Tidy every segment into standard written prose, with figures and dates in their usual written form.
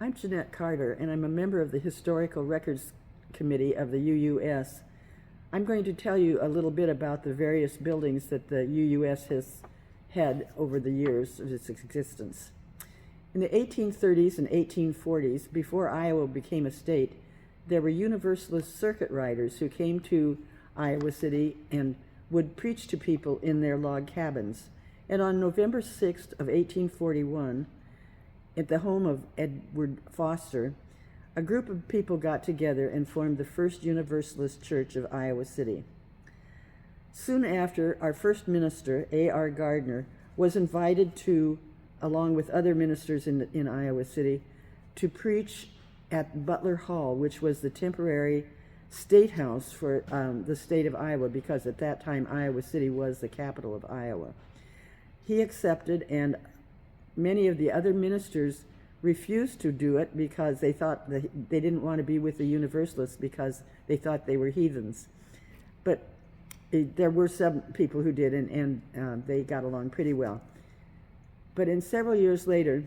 I'm Jeanette Carter, and I'm a member of the Historical Records Committee of the UUS. I'm going to tell you a little bit about the various buildings that the UUS has had over the years of its existence. In the 1830s and 1840s, before Iowa became a state, there were Universalist circuit riders who came to Iowa City and would preach to people in their log cabins. And on November 6th of 1841, at the home of Edward Foster, a group of people got together and formed the First Universalist Church of Iowa City. Soon after, our first minister, A.R. Gardner, was invited to, along with other ministers in Iowa City, to preach at Butler Hall, which was the temporary state house for the state of Iowa, because at that time Iowa City was the capital of Iowa. He accepted, and many of the other ministers refused to do it because they thought that they didn't want to be with the Universalists because they thought they were heathens. But there were some people who did, and they got along pretty well. But in several years later,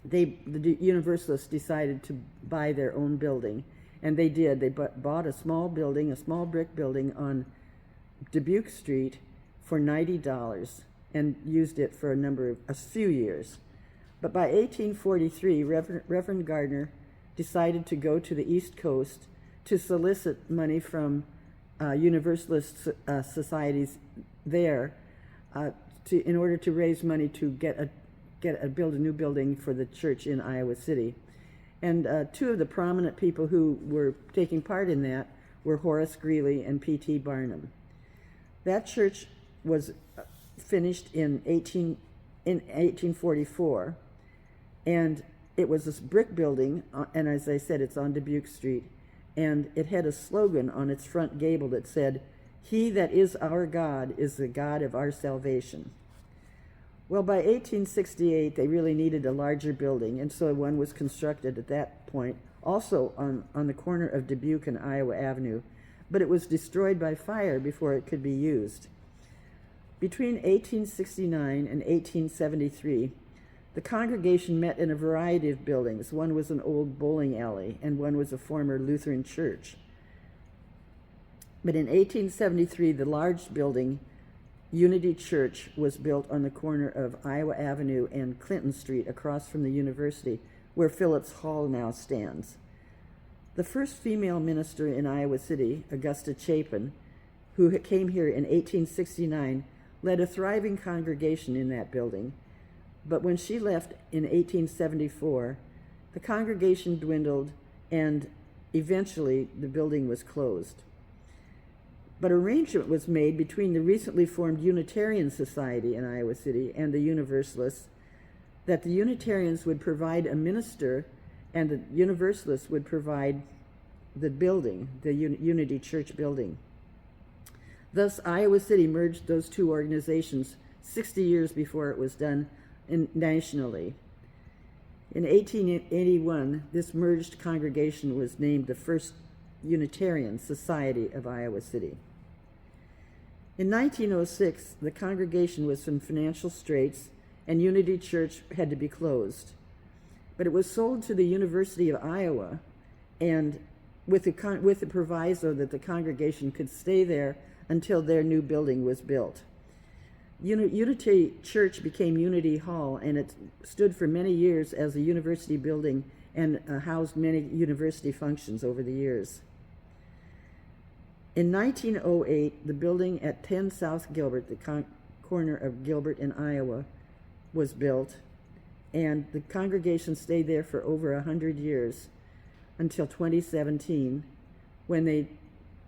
the Universalists decided to buy their own building, and they did. They bought a small building, a small brick building on Dubuque Street for $90 and used it for a few years. But by 1843, Reverend Gardner decided to go to the East Coast to solicit money from Universalist societies there in order to raise money to build a new building for the church in Iowa City. And two of the prominent people who were taking part in that were Horace Greeley and P.T. Barnum. That church was finished in 1844, and it was this brick building, and as I said, it's on Dubuque Street, and it had a slogan on its front gable that said, "He that is our God is the God of our salvation." Well, by 1868, they really needed a larger building, and so one was constructed at that point, also on the corner of Dubuque and Iowa Avenue, but it was destroyed by fire before it could be used. Between 1869 and 1873, the congregation met in a variety of buildings. One was an old bowling alley, and one was a former Lutheran church. But in 1873, the large building, Unity Church, was built on the corner of Iowa Avenue and Clinton Street across from the university, where Phillips Hall now stands. The first female minister in Iowa City, Augusta Chapin, who came here in 1869, led a thriving congregation in that building. But when she left in 1874, the congregation dwindled, and eventually the building was closed. But arrangement was made between the recently formed Unitarian Society in Iowa City and the Universalists that the Unitarians would provide a minister and the Universalists would provide the building, the Unity Church building. Thus, Iowa City merged those two organizations 60 years before it was done nationally. In 1881, this merged congregation was named the First Unitarian Society of Iowa City. In 1906, the congregation was in financial straits, and Unity Church had to be closed. But it was sold to the University of Iowa, and with the proviso that the congregation could stay there until their new building was built. Unity Church became Unity Hall, and it stood for many years as a university building and housed many university functions over the years. In 1908, the building at 10 South Gilbert, the corner of Gilbert and Iowa, was built, and the congregation stayed there for over 100 years until 2017, when they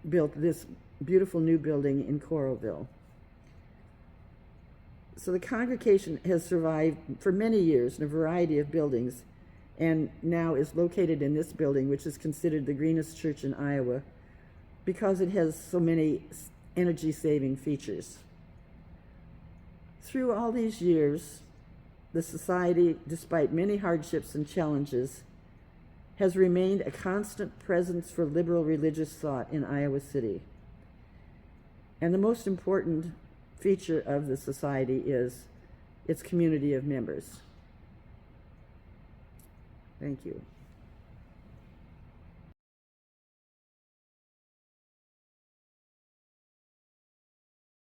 built this beautiful new building in Coralville. So the congregation has survived for many years in a variety of buildings, and now is located in this building, which is considered the greenest church in Iowa because it has so many energy-saving features. Through all these years, the society, despite many hardships and challenges, has remained a constant presence for liberal religious thought in Iowa City. And the most important feature of the society is its community of members. Thank you.